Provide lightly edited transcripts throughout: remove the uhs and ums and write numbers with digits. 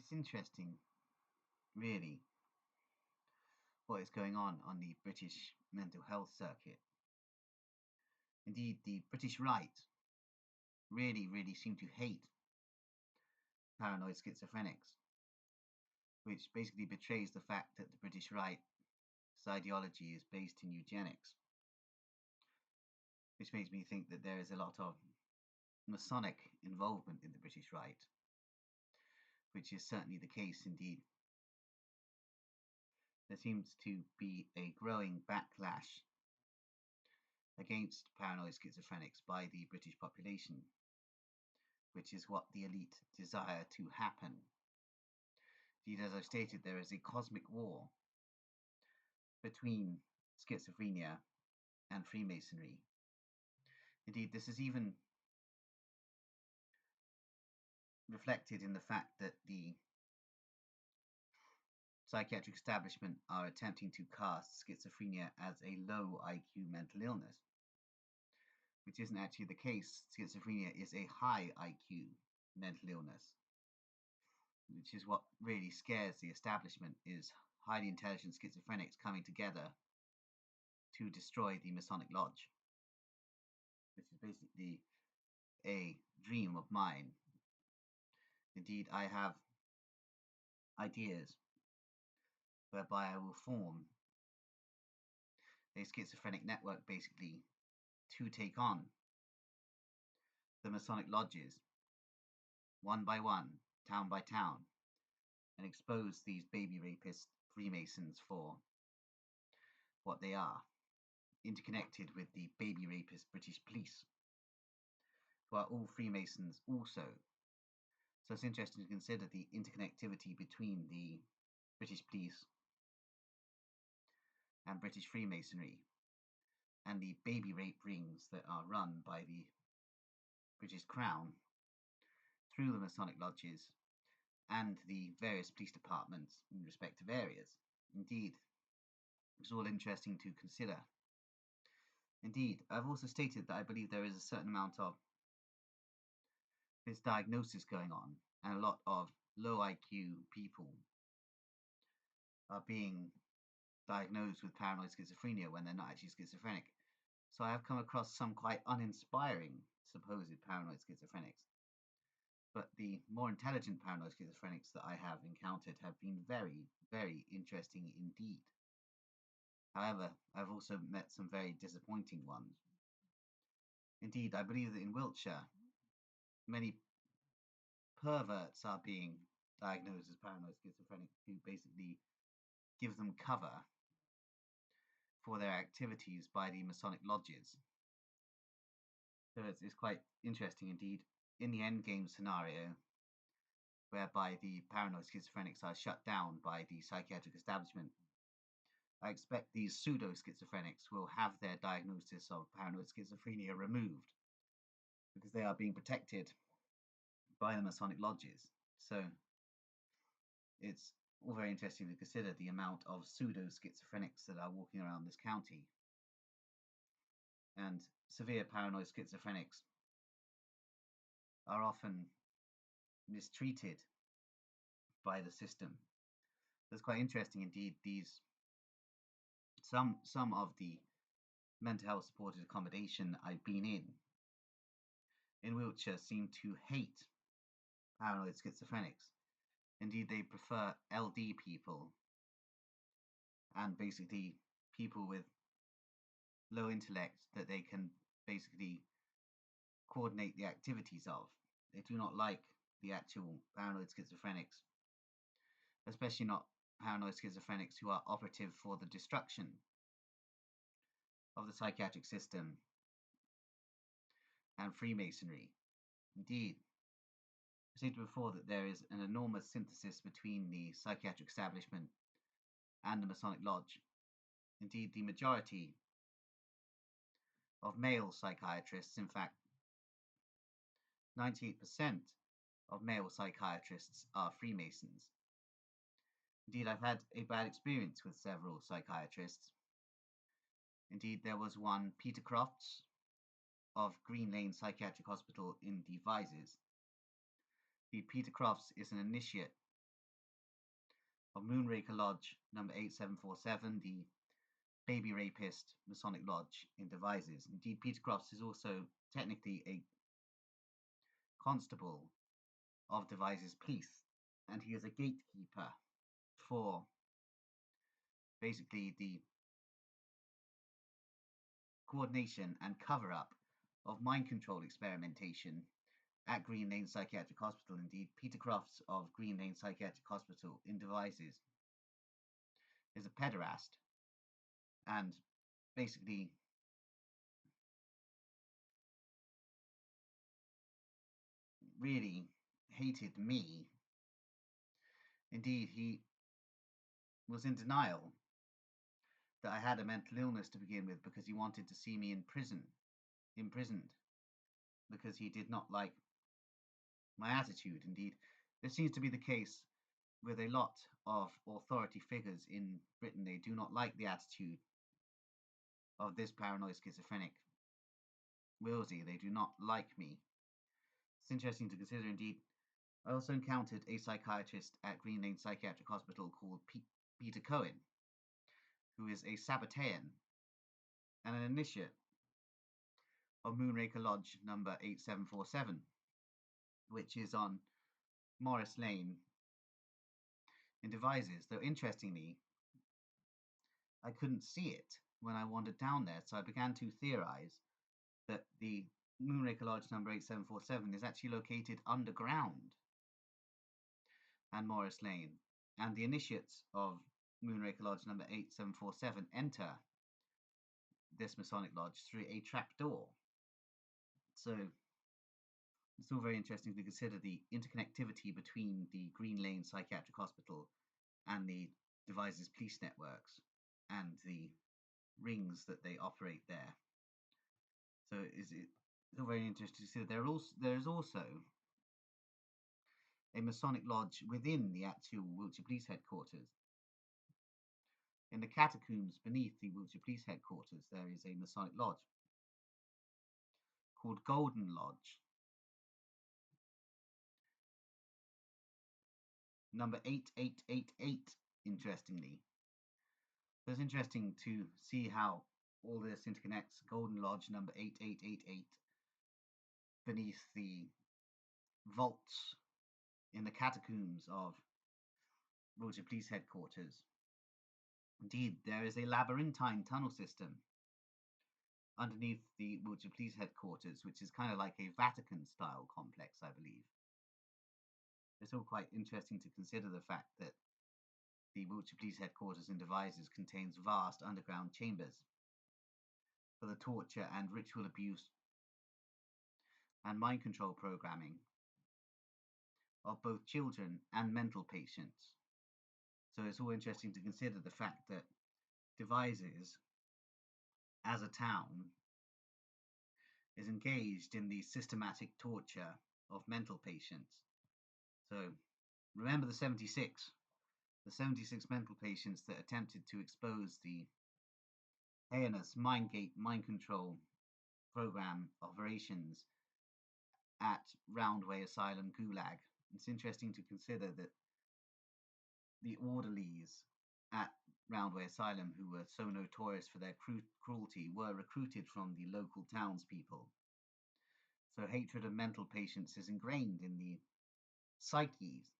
It's interesting, really, what is going on the British mental health circuit. Indeed, the British right really seem to hate paranoid schizophrenics, which basically betrays the fact that the British right's ideology is based in eugenics, which makes me think that there is a lot of Masonic involvement in the British right, which is certainly the case indeed. There seems to be a growing backlash against paranoid schizophrenics by the British population, which is what the elite desire to happen. Indeed, as I've stated, there is a cosmic war between schizophrenia and Freemasonry. Indeed, this is even reflected in the fact that the psychiatric establishment are attempting to cast schizophrenia as a low IQ mental illness, which isn't actually the case. Schizophrenia is a high IQ mental illness, which is what really scares the establishment, is highly intelligent schizophrenics coming together to destroy the Masonic Lodge, which is basically a dream of mine. Indeed, I have ideas whereby I will form a schizophrenic network basically to take on the Masonic lodges one by one, town by town, and expose these baby rapist Freemasons for what they are, interconnected with the baby rapist British police, who are all Freemasons also. So it's interesting to consider the interconnectivity between the British police and British Freemasonry, and the baby rape rings that are run by the British Crown through the Masonic lodges and the various police departments in respective areas. Indeed, it's all interesting to consider. Indeed, I've also stated that I believe there is a certain amount of misdiagnosis going on, and a lot of low IQ people are being diagnosed with paranoid schizophrenia when they're not actually schizophrenic. So I have come across some quite uninspiring supposed paranoid schizophrenics. But the more intelligent paranoid schizophrenics that I have encountered have been very interesting indeed. However, I've also met some very disappointing ones. Indeed, I believe that in Wiltshire, many perverts are being diagnosed as paranoid schizophrenic, who basically give them cover for their activities by the Masonic lodges. So it's quite interesting indeed. In the endgame scenario, whereby the paranoid schizophrenics are shut down by the psychiatric establishment, I expect these pseudo-schizophrenics will have their diagnosis of paranoid schizophrenia removed, because they are being protected by the Masonic lodges. So it's all very interesting to consider the amount of pseudo-schizophrenics that are walking around this county. And severe paranoid schizophrenics are often mistreated by the system. So it's quite interesting indeed. Some of the mental health supported accommodation I've been in Wiltshire seem to hate paranoid schizophrenics. Indeed, they prefer LD people and basically people with low intellect that they can basically coordinate the activities of. They do not like the actual paranoid schizophrenics, especially not paranoid schizophrenics who are operative for the destruction of the psychiatric system and Freemasonry. Indeed, I stated before that there is an enormous synthesis between the psychiatric establishment and the Masonic Lodge. Indeed, the majority of male psychiatrists, in fact, 98% of male psychiatrists are Freemasons. Indeed, I've had a bad experience with several psychiatrists. Indeed, there was one, Peter Crofts, of Green Lane Psychiatric Hospital in Devizes. Peter Crofts is an initiate of Moonraker Lodge number 8747, the baby rapist Masonic Lodge in Devizes. Indeed, Peter Crofts is also technically a constable of Devizes Police, and he is a gatekeeper for basically the coordination and cover-up of mind control experimentation at Green Lane Psychiatric Hospital. Indeed, Peter Crofts of Green Lane Psychiatric Hospital in Devizes is a pederast and basically really hated me. Indeed, he was in denial that I had a mental illness to begin with because he wanted to see me imprisoned, because he did not like my attitude. Indeed, this seems to be the case with a lot of authority figures in Britain. They do not like the attitude of this paranoid schizophrenic Willsey. They do not like me. It's interesting to consider. Indeed, I also encountered a psychiatrist at Green Lane Psychiatric Hospital called Peter Cohen, who is a Sabbatean and an initiate of Moonraker Lodge number 8747, which is on Morris Lane in Devizes. Though interestingly, I couldn't see it when I wandered down there, so I began to theorize that the Moonraker Lodge number 8747 is actually located underground and Morris Lane, and the initiates of Moonraker Lodge number 8747 enter this Masonic Lodge through a trapdoor. So it's all very interesting to consider the interconnectivity between the Green Lane Psychiatric Hospital and the Devizes police networks and the rings that they operate there. So it's all very interesting to see that there is also a Masonic Lodge within the actual Wiltshire Police Headquarters. In the catacombs beneath the Wiltshire Police Headquarters, there is a Masonic Lodge called Golden Lodge, number 8888, interestingly. So it's interesting to see how all this interconnects. Golden Lodge number 8888 beneath the vaults in the catacombs of Wiltshire Police Headquarters. Indeed, there is a labyrinthine tunnel system underneath the Wiltshire Police Headquarters, which is kind of like a Vatican-style complex, I believe. It's all quite interesting to consider the fact that the Wiltshire Police Headquarters in Devizes contains vast underground chambers for the torture and ritual abuse and mind control programming of both children and mental patients. So it's all interesting to consider the fact that Devizes, as a town, is engaged in the systematic torture of mental patients. So remember the 76 mental patients that attempted to expose the heinous Mindgate mind control program operations at Roundway Asylum Gulag. It's interesting to consider that the orderlies at Roundway Asylum, who were so notorious for their cruelty, were recruited from the local townspeople. So hatred of mental patients is ingrained in the psyches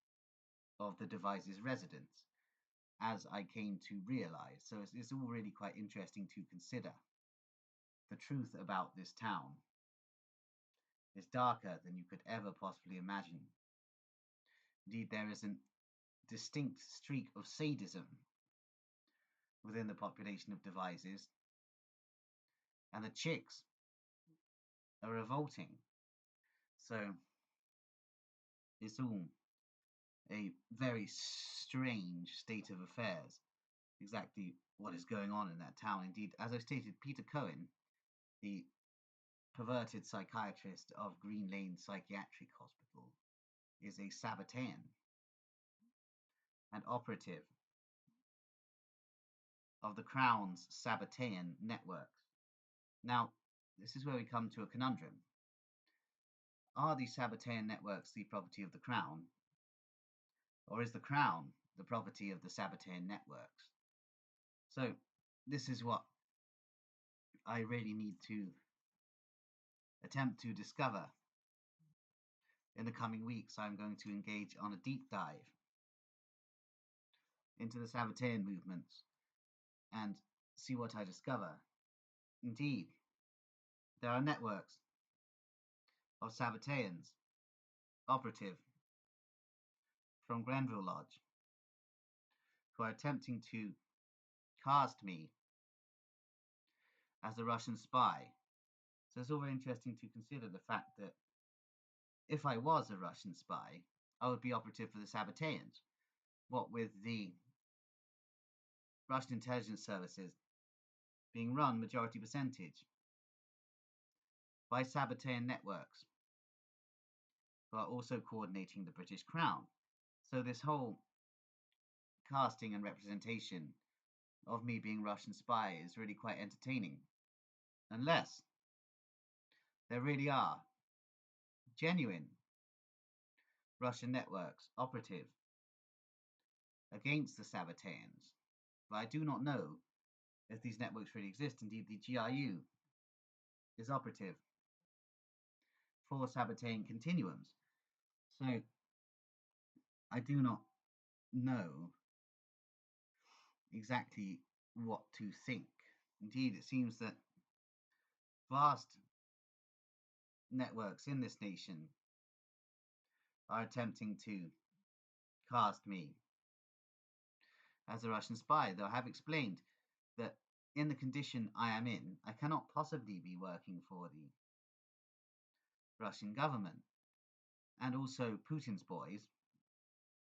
of the Devizes residents, as I came to realize. So it's all really quite interesting to consider. The truth about this town is darker than you could ever possibly imagine. Indeed, there is a distinct streak of sadism within the population of Devizes, and the chicks are revolting. So it's all a very strange state of affairs, exactly what is going on in that town. Indeed, as I stated, Peter Cohen, the perverted psychiatrist of Green Lane Psychiatric Hospital, is a Sabbatean and operative of the Crown's Sabbatean networks. Now, this is where we come to a conundrum. Are these Sabbatean networks the property of the Crown? Or is the crown the property of the Sabbatean networks? So this is what I really need to attempt to discover. In the coming weeks, I'm going to engage on a deep dive into the Sabbatean movements and see what I discover. Indeed, there are networks of Sabbateans operative from Grenville Lodge who are attempting to cast me as a Russian spy. So it's all very interesting to consider the fact that if I was a Russian spy, I would be operative for the Sabbateans. What with the Russian intelligence services being run majority percentage by Sabbatean networks who are also coordinating the British Crown. So this whole casting and representation of me being Russian spy is really quite entertaining. Unless there really are genuine Russian networks operative against the Sabbateans. But I do not know if these networks really exist. Indeed, the GRU is operative for Sabbatean Continuums. So I do not know exactly what to think. Indeed, it seems that vast networks in this nation are attempting to cast me as a Russian spy, though I have explained that in the condition I am in, I cannot possibly be working for the Russian government. And also Putin's boys,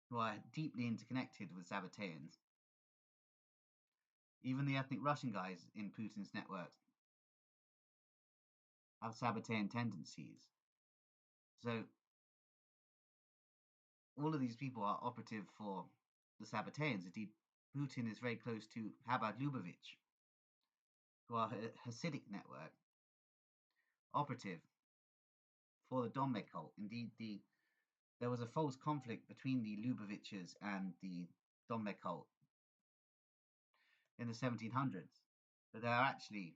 who are deeply interconnected with Sabbateans. Even the ethnic Russian guys in Putin's networks have Sabbatean tendencies. So all of these people are operative for the Sabbateans. Indeed, Putin is very close to Chabad Lubavitch, who are a Hasidic network operative for the Dombe cult. Indeed, there was a false conflict between the Lubavitches and the Dombe cult in the 1700s, but they are actually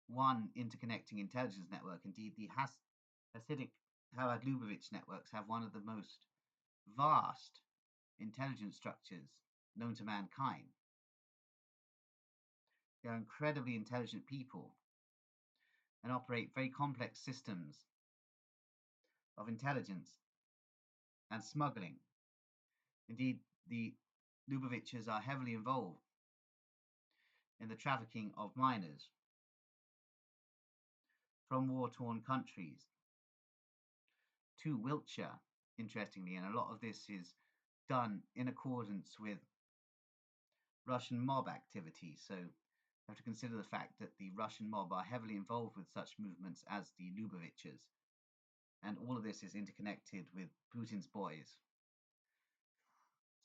one interconnecting intelligence network. Indeed, the Hasidic Chabad Lubavitch networks have one of the most vast intelligence structures known to mankind. They are incredibly intelligent people and operate very complex systems of intelligence and smuggling. Indeed, the Lubavitches are heavily involved in the trafficking of minors from war-torn countries to Wiltshire, interestingly, and a lot of this is done in accordance with Russian mob activity. So you have to consider the fact that the Russian mob are heavily involved with such movements as the Lubavitches, and all of this is interconnected with Putin's boys.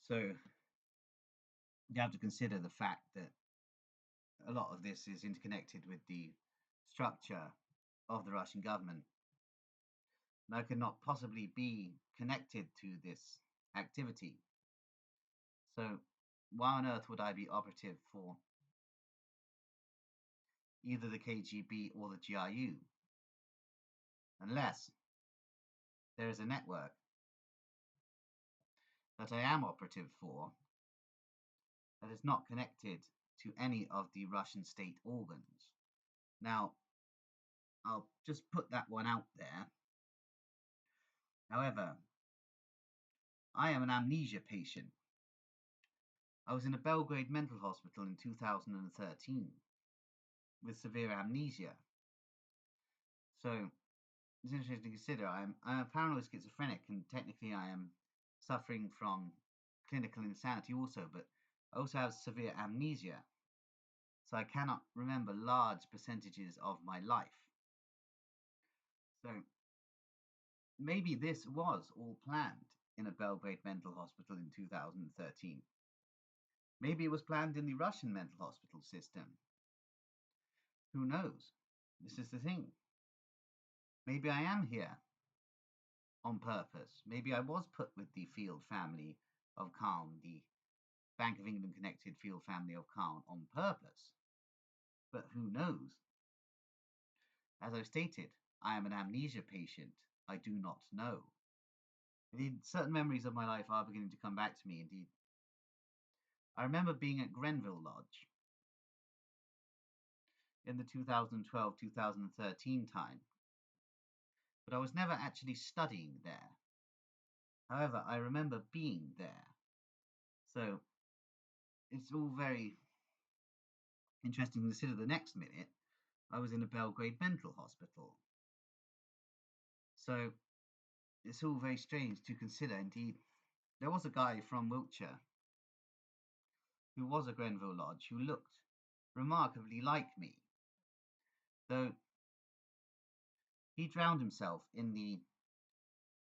So you have to consider the fact that a lot of this is interconnected with the structure of the Russian government. And I could not possibly be connected to this activity. So why on earth would I be operative for either the KGB or the GRU? Unless there is a network that I am operative for that is not connected to any of the Russian state organs. Now, I'll just put that one out there. However, I am an amnesia patient. I was in a Belgrade mental hospital in 2013 with severe amnesia. So it's interesting to consider. I'm a paranoid schizophrenic, and technically I am suffering from clinical insanity also, but I also have severe amnesia. So I cannot remember large percentages of my life. So maybe this was all planned in a Belgrade mental hospital in 2013. Maybe it was planned in the Russian mental hospital system. Who knows? This is the thing. Maybe I am here on purpose. Maybe I was put with the Field family of Calm, the Bank of England connected field family of Calm, on purpose. But who knows? As I've stated, I am an amnesia patient. I do not know. Indeed, certain memories of my life are beginning to come back to me. Indeed, I remember being at Grenville Lodge in the 2012-2013 time, but I was never actually studying there. However, I remember being there. So it's all very interesting to consider. The next minute, I was in a Belgrade mental hospital. So it's all very strange to consider. Indeed, there was a guy from Wiltshire who was a Grenville Lodge who looked remarkably like me, though he drowned himself in the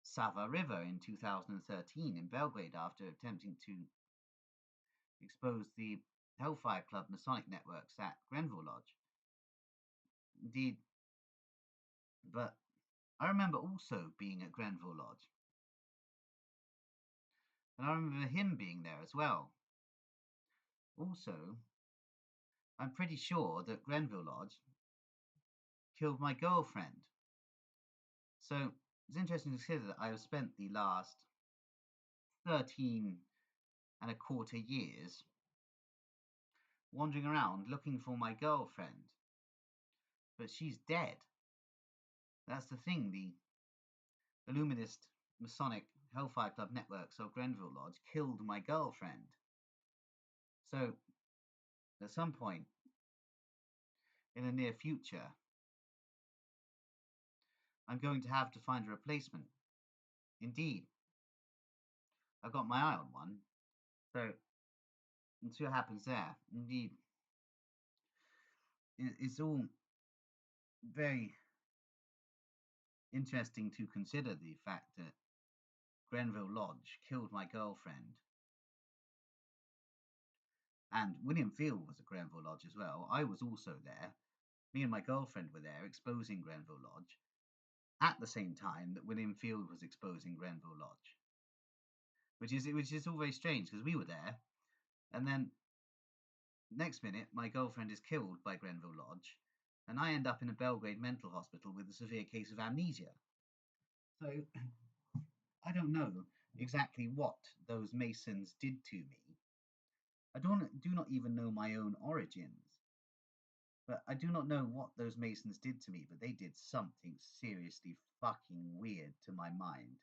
Sava River in 2013 in Belgrade after attempting to expose the Hellfire Club Masonic networks at Grenville Lodge. Indeed, but I remember also being at Grenville Lodge, and I remember him being there as well. Also, I'm pretty sure that Grenville Lodge killed my girlfriend. So it's interesting to consider that I have spent the last 13 and a quarter years wandering around looking for my girlfriend. But she's dead. That's the thing. The Illuminist Masonic Hellfire Club networks of Grenville Lodge killed my girlfriend. So at some point in the near future, I'm going to have to find a replacement. Indeed, I've got my eye on one. So let's see what happens there. Indeed, it's all very interesting to consider the fact that Grenville Lodge killed my girlfriend. And William Field was at Grenville Lodge as well. I was also there. Me and my girlfriend were there exposing Grenville Lodge at the same time that William Field was exposing Grenville Lodge. Which is all very strange because we were there, and then next minute my girlfriend is killed by Grenville Lodge, and I end up in a Belgrade mental hospital with a severe case of amnesia. So I don't know exactly what those Masons did to me. I do not even know my own origins. But I do not know what those Masons did to me, but they did something seriously fucking weird to my mind.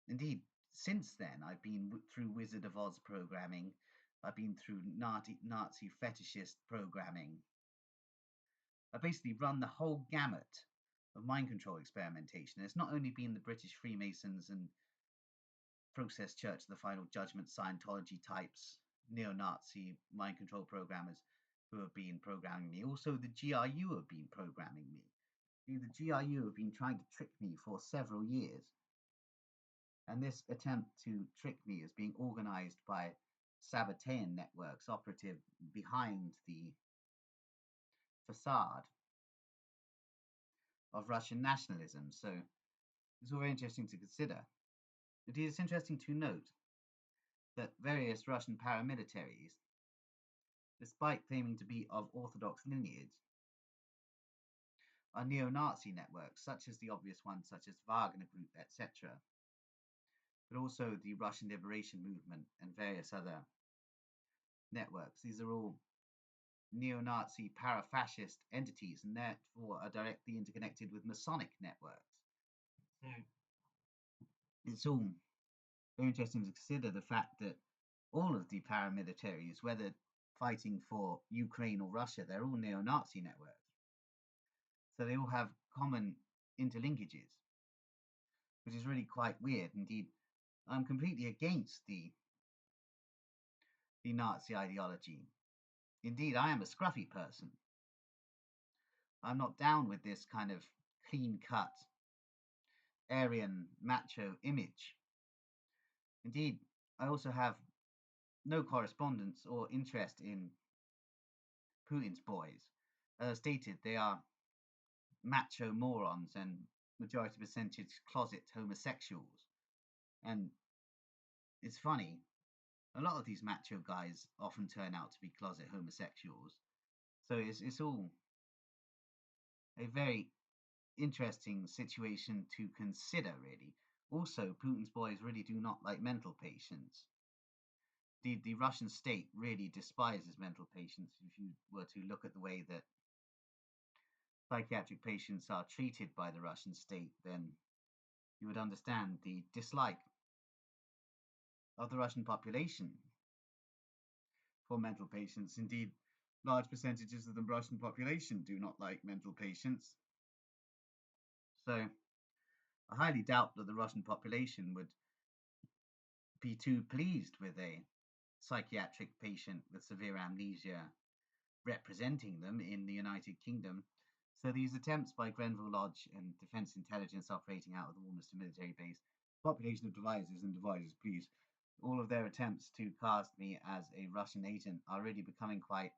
Indeed, since then, I've been through Wizard of Oz programming. I've been through Nazi fetishist programming. I've basically run the whole gamut of mind control experimentation. It's not only been the British Freemasons and Process Church of the Final Judgment Scientology types, neo-Nazi mind control programmers who have been programming me. Also, the GRU have been programming me. The GRU have been trying to trick me for several years. And this attempt to trick me is being organized by Sabbatean networks operative behind the facade of Russian nationalism. So it's all very interesting to consider. It is interesting to note that various Russian paramilitaries, despite claiming to be of Orthodox lineage, are neo-Nazi networks, such as the obvious ones, such as Wagner Group, etc., but also the Russian Liberation Movement and various other networks. These are all neo-Nazi para-fascist entities and therefore are directly interconnected with Masonic networks. So it's all very interesting to consider the fact that all of the paramilitaries, whether fighting for Ukraine or Russia, they're all neo-Nazi networks. So they all have common interlinkages, which is really quite weird. Indeed, I'm completely against the Nazi ideology. Indeed, I am a scruffy person. I'm not down with this kind of clean-cut, Aryan, macho image. Indeed, I also have no correspondence or interest in Putin's boys. As stated, they are macho morons and majority percentage closet homosexuals. And it's funny. A lot of these macho guys often turn out to be closet homosexuals. So it's all a very interesting situation to consider, really. Also, Putin's boys really do not like mental patients. The Russian state really despises mental patients. If you were to look at the way that psychiatric patients are treated by the Russian state, then you would understand the dislike of the Russian population for mental patients. Indeed, large percentages of the Russian population do not like mental patients. So I highly doubt that the Russian population would be too pleased with a psychiatric patient with severe amnesia representing them in the United Kingdom. So these attempts by Grenville Lodge and Defence Intelligence operating out of the Warminster military base, population of devisers and devisers, please, all of their attempts to cast me as a Russian agent are really becoming quite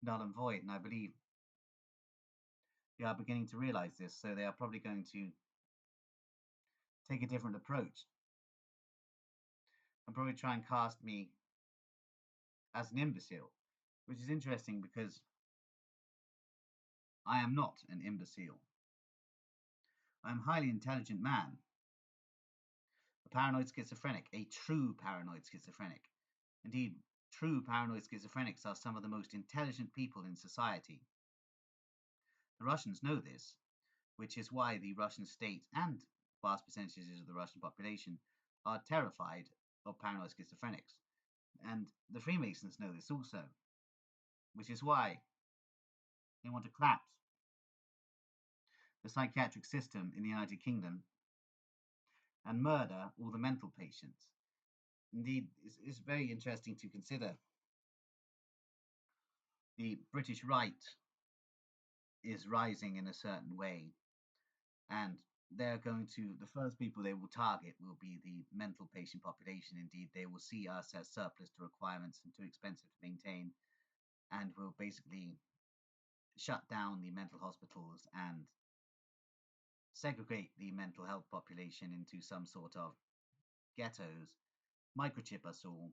null and void, and I believe they are beginning to realize this, so they are probably going to take a different approach and probably try and cast me as an imbecile, which is interesting because I am not an imbecile. I am a highly intelligent man, a paranoid schizophrenic, a true paranoid schizophrenic. Indeed, true paranoid schizophrenics are some of the most intelligent people in society. The Russians know this, which is why the Russian state and vast percentages of the Russian population are terrified of paranoid schizophrenics. And the Freemasons know this also, which is why they want to collapse the psychiatric system in the United Kingdom and murder all the mental patients. Indeed, it's very interesting to consider. The British right is rising in a certain way, and they're going to, the first people they will target will be the mental patient population. Indeed, they will see us as surplus to requirements and too expensive to maintain, and will basically shut down the mental hospitals and segregate the mental health population into some sort of ghettos, microchip us all,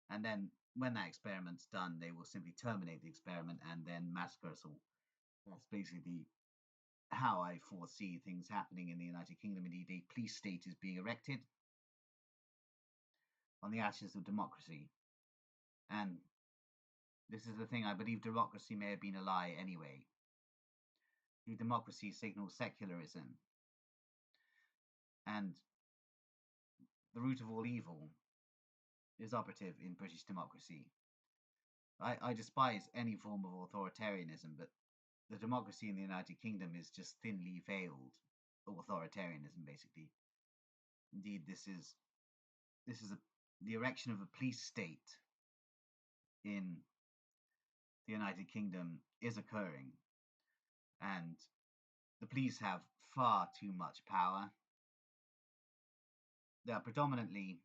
and then when that experiment's done, they will simply terminate the experiment and then massacre us all. That's basically how I foresee things happening in the United Kingdom. Indeed, a police state is being erected on the ashes of democracy. And this is the thing, I believe democracy may have been a lie anyway. The democracy signals secularism. And the root of all evil is operative in British democracy. I despise any form of authoritarianism, but the democracy in the United Kingdom is just thinly veiled authoritarianism, basically. Indeed, this is the erection of a police state in the United Kingdom is occurring, and the police have far too much power. They are predominantly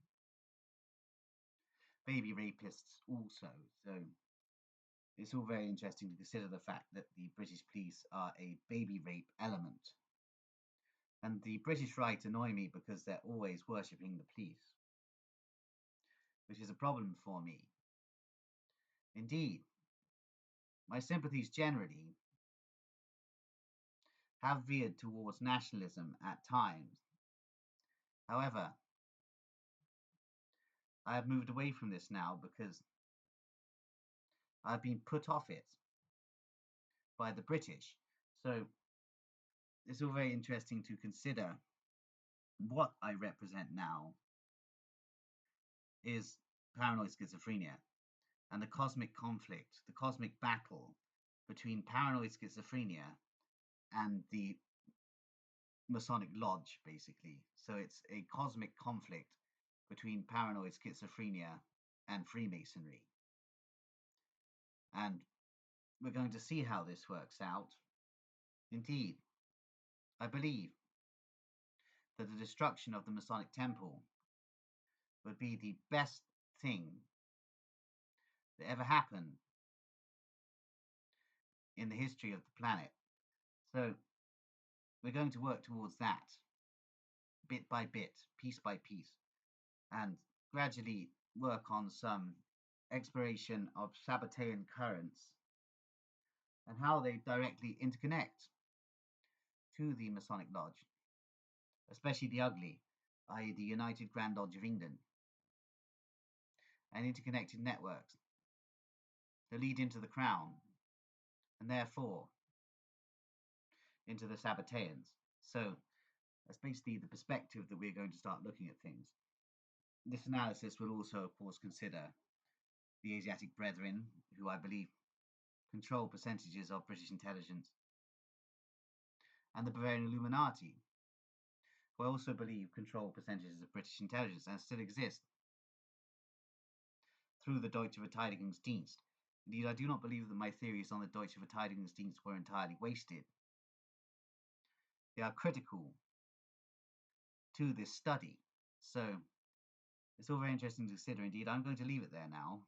baby rapists also, so it's all very interesting to consider the fact that the British police are a baby rape element. And the British right annoy me because they're always worshipping the police, which is a problem for me. Indeed, my sympathies generally have veered towards nationalism at times. However, I have moved away from this now because I've been put off it by the British. So it's all very interesting to consider what I represent now is paranoid schizophrenia and the cosmic conflict, the cosmic battle between paranoid schizophrenia and the Masonic Lodge, basically. So it's a cosmic conflict between paranoid schizophrenia and Freemasonry. And we're going to see how this works out. Indeed, I believe that the destruction of the Masonic Temple would be the best thing that ever happened in the history of the planet. So we're going to work towards that, bit by bit, piece by piece. and gradually work on some exploration of Sabbatean currents and how they directly interconnect to the Masonic Lodge, especially the ugly, i.e., the United Grand Lodge of England, and interconnected networks that lead into the Crown and therefore into the Sabbateans. So that's basically the perspective that we're going to start looking at things. This analysis will also, of course, consider the Asiatic Brethren, who I believe control percentages of British intelligence, and the Bavarian Illuminati, who I also believe control percentages of British intelligence and still exist through the Deutsche Verteidigungsdienst. Indeed, I do not believe that my theories on the Deutsche Verteidigungsdienst were entirely wasted. They are critical to this study. So it's all very interesting to consider. Indeed, I'm going to leave it there now.